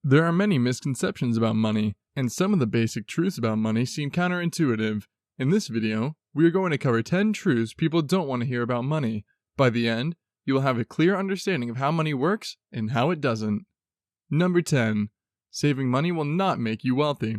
There are many misconceptions about money, and some of the basic truths about money seem counterintuitive. In this video, we are going to cover 10 truths people don't want to hear about money. By the end, you will have a clear understanding of how money works and how it doesn't. Number 10. Saving money will not make you wealthy.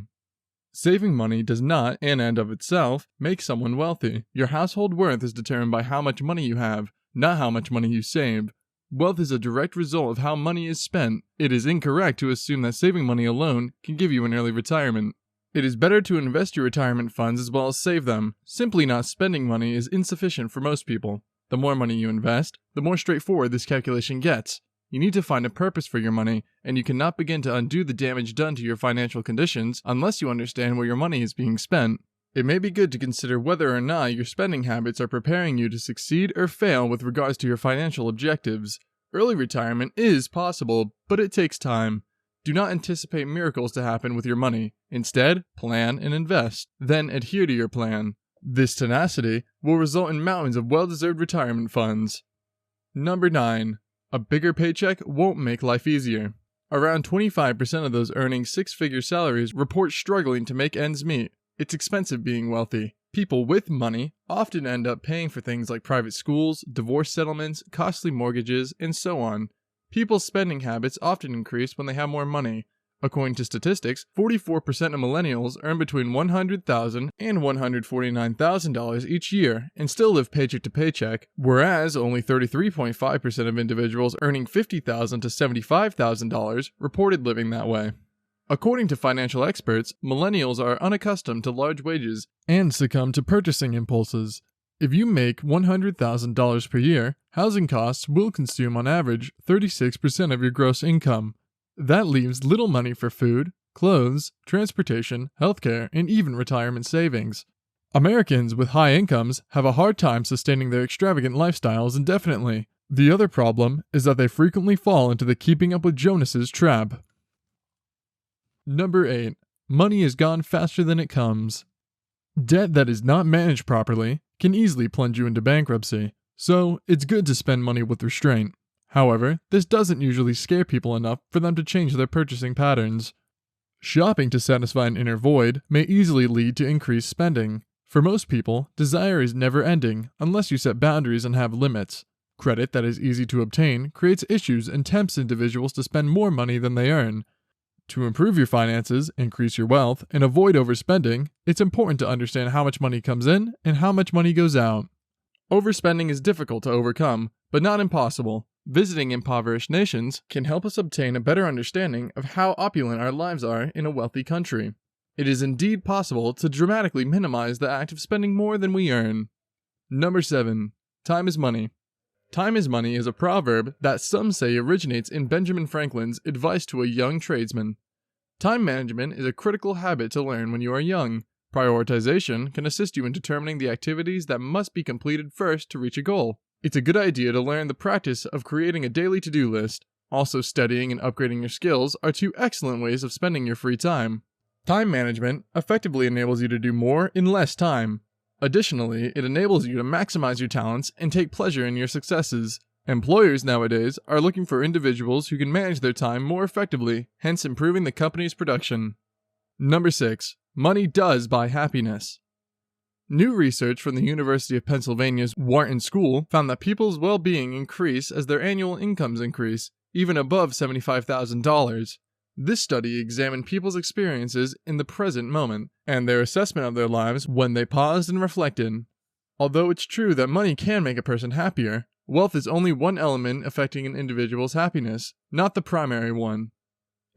Saving money does not, in and of itself, make someone wealthy. Your household worth is determined by how much money you have, not how much money you save. Wealth is a direct result of how money is spent. It is incorrect to assume that saving money alone can give you an early retirement. It is better to invest your retirement funds as well as save them. Simply not spending money is insufficient for most people. The more money you invest, the more straightforward this calculation gets. You need to find a purpose for your money, and you cannot begin to undo the damage done to your financial conditions unless you understand where your money is being spent. It may be good to consider whether or not your spending habits are preparing you to succeed or fail with regards to your financial objectives. Early retirement is possible, but it takes time. Do not anticipate miracles to happen with your money. Instead, plan and invest, then adhere to your plan. This tenacity will result in mountains of well-deserved retirement funds. Number 9. A bigger paycheck won't make life easier. Around 25% of those earning six-figure salaries report struggling to make ends meet. It's expensive being wealthy. People with money often end up paying for things like private schools, divorce settlements, costly mortgages, and so on. People's spending habits often increase when they have more money. According to statistics, 44% of millennials earn between $100,000 and $149,000 each year and still live paycheck to paycheck, whereas only 33.5% of individuals earning $50,000 to $75,000 reported living that way. According to financial experts, millennials are unaccustomed to large wages and succumb to purchasing impulses. If you make $100,000 per year, housing costs will consume on average 36% of your gross income. That leaves little money for food, clothes, transportation, healthcare, and even retirement savings. Americans with high incomes have a hard time sustaining their extravagant lifestyles indefinitely. The other problem is that they frequently fall into the keeping up with Jonas's trap. Number 8. Money is gone faster than it comes. Debt that is not managed properly can easily plunge you into bankruptcy, so it's good to spend money with restraint. However, this doesn't usually scare people enough for them to change their purchasing patterns. Shopping to satisfy an inner void may easily lead to increased spending. For most people, desire is never ending unless you set boundaries and have limits. Credit that is easy to obtain creates issues and tempts individuals to spend more money than they earn. To improve your finances, increase your wealth, and avoid overspending, it's important to understand how much money comes in and how much money goes out. Overspending is difficult to overcome, but not impossible. Visiting impoverished nations can help us obtain a better understanding of how opulent our lives are in a wealthy country. It is indeed possible to dramatically minimize the act of spending more than we earn. Number 7. Time is money. Time is money is a proverb that some say originates in Benjamin Franklin's advice to a young tradesman. Time management is a critical habit to learn when you are young. Prioritization can assist you in determining the activities that must be completed first to reach a goal. It's a good idea to learn the practice of creating a daily to-do list. Also, studying and upgrading your skills are two excellent ways of spending your free time. Time management effectively enables you to do more in less time. Additionally, it enables you to maximize your talents and take pleasure in your successes. Employers nowadays are looking for individuals who can manage their time more effectively, hence improving the company's production. Number 6. Money does buy happiness. New research from the University of Pennsylvania's Wharton School found that people's well-being increase as their annual incomes increase, even above $75,000. This study examined people's experiences in the present moment, and their assessment of their lives when they paused and reflected. Although it's true that money can make a person happier, wealth is only one element affecting an individual's happiness, not the primary one.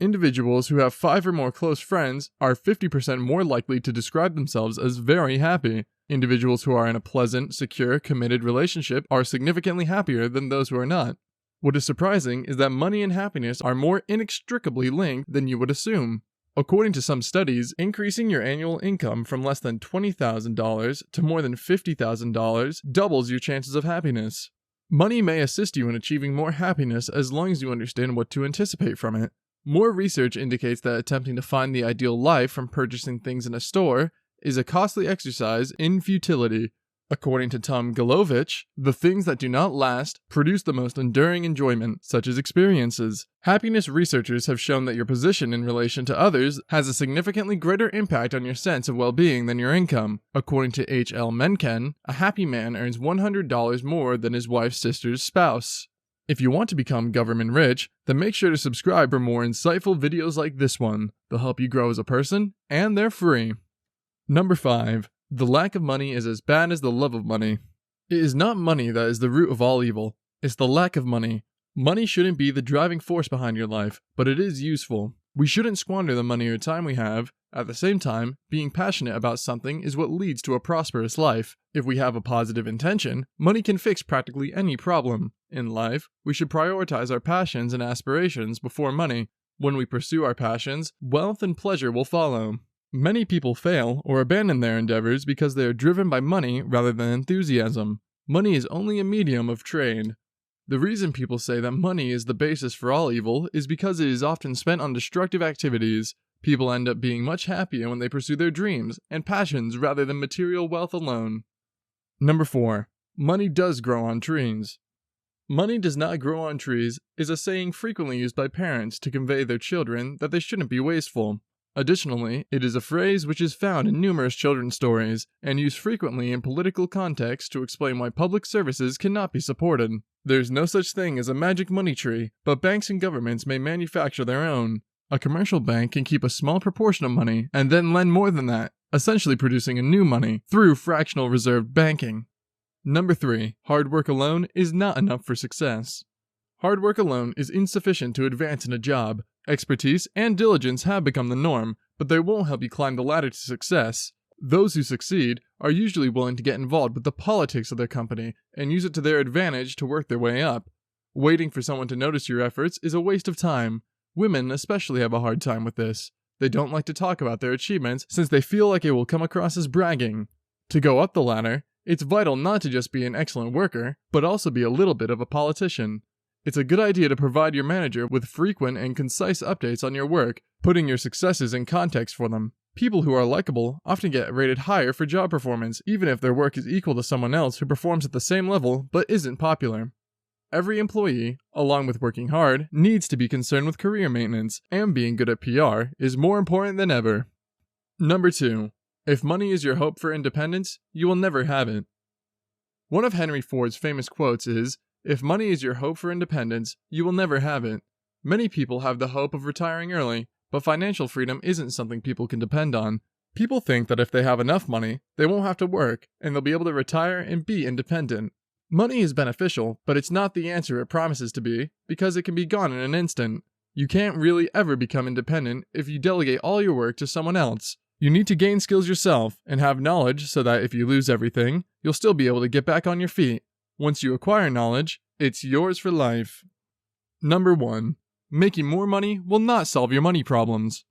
Individuals who have 5 or more close friends are 50% more likely to describe themselves as very happy. Individuals who are in a pleasant, secure, committed relationship are significantly happier than those who are not. What is surprising is that money and happiness are more inextricably linked than you would assume. According to some studies, increasing your annual income from less than $20,000 to more than $50,000 doubles your chances of happiness. Money may assist you in achieving more happiness as long as you understand what to anticipate from it. More research indicates that attempting to find the ideal life from purchasing things in a store is a costly exercise in futility. According to Tom Galovich, the things that do not last produce the most enduring enjoyment, such as experiences. Happiness researchers have shown that your position in relation to others has a significantly greater impact on your sense of well-being than your income. According to H.L. Mencken, a happy man earns $100 more than his wife's sister's spouse. If you want to become government rich, then make sure to subscribe for more insightful videos like this one. They'll help you grow as a person, and they're free. Number 5. The lack of money is as bad as the love of money. It is not money that is the root of all evil. It's the lack of money. Money shouldn't be the driving force behind your life, but it is useful. We shouldn't squander the money or time we have. At the same time, being passionate about something is what leads to a prosperous life. If we have a positive intention, money can fix practically any problem. In life, we should prioritize our passions and aspirations before money. When we pursue our passions, wealth and pleasure will follow. Many people fail or abandon their endeavors because they are driven by money rather than enthusiasm. Money is only a medium of trade. The reason people say that money is the basis for all evil is because it is often spent on destructive activities. People end up being much happier when they pursue their dreams and passions rather than material wealth alone. Number 4. Money does grow on trees. Money does not grow on trees is a saying frequently used by parents to convey their children that they shouldn't be wasteful. Additionally, it is a phrase which is found in numerous children's stories and used frequently in political contexts to explain why public services cannot be supported. There is no such thing as a magic money tree, but banks and governments may manufacture their own. A commercial bank can keep a small proportion of money and then lend more than that, essentially producing a new money through fractional reserve banking. Number 3. Hard work alone is not enough for success. Hard work alone is insufficient to advance in a job. Expertise and diligence have become the norm, but they won't help you climb the ladder to success. Those who succeed are usually willing to get involved with the politics of their company and use it to their advantage to work their way up. Waiting for someone to notice your efforts is a waste of time. Women especially have a hard time with this. They don't like to talk about their achievements since they feel like it will come across as bragging. To go up the ladder, it's vital not to just be an excellent worker, but also be a little bit of a politician. It's a good idea to provide your manager with frequent and concise updates on your work, putting your successes in context for them. People who are likable often get rated higher for job performance, even if their work is equal to someone else who performs at the same level but isn't popular. Every employee, along with working hard, needs to be concerned with career maintenance, and being good at PR is more important than ever. Number 2. If money is your hope for independence, you will never have it. One of Henry Ford's famous quotes is, "If money is your hope for independence, you will never have it." Many people have the hope of retiring early, but financial freedom isn't something people can depend on. People think that if they have enough money, they won't have to work, and they'll be able to retire and be independent. Money is beneficial, but it's not the answer it promises to be, because it can be gone in an instant. You can't really ever become independent if you delegate all your work to someone else. You need to gain skills yourself and have knowledge so that if you lose everything, you'll still be able to get back on your feet. Once you acquire knowledge, it's yours for life. Number 1. Making more money will not solve your money problems.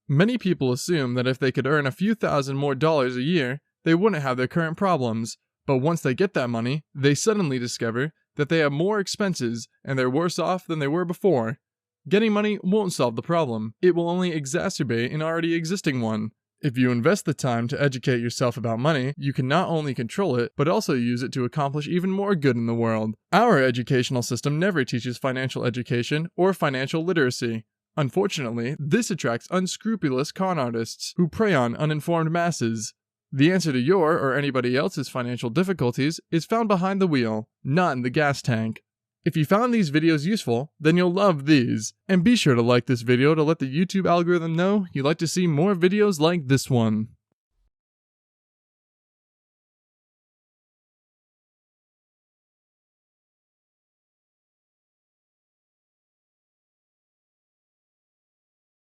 Many people assume that if they could earn a few thousand more dollars a year, they wouldn't have their current problems. But once they get that money, they suddenly discover that they have more expenses and they're worse off than they were before. Getting money won't solve the problem. It will only exacerbate an already existing one. If you invest the time to educate yourself about money, you can not only control it, but also use it to accomplish even more good in the world. Our educational system never teaches financial education or financial literacy. Unfortunately, this attracts unscrupulous con artists who prey on uninformed masses. The answer to your or anybody else's financial difficulties is found behind the wheel, not in the gas tank. If you found these videos useful, then you'll love these. And be sure to like this video to let the YouTube algorithm know you'd like to see more videos like this one.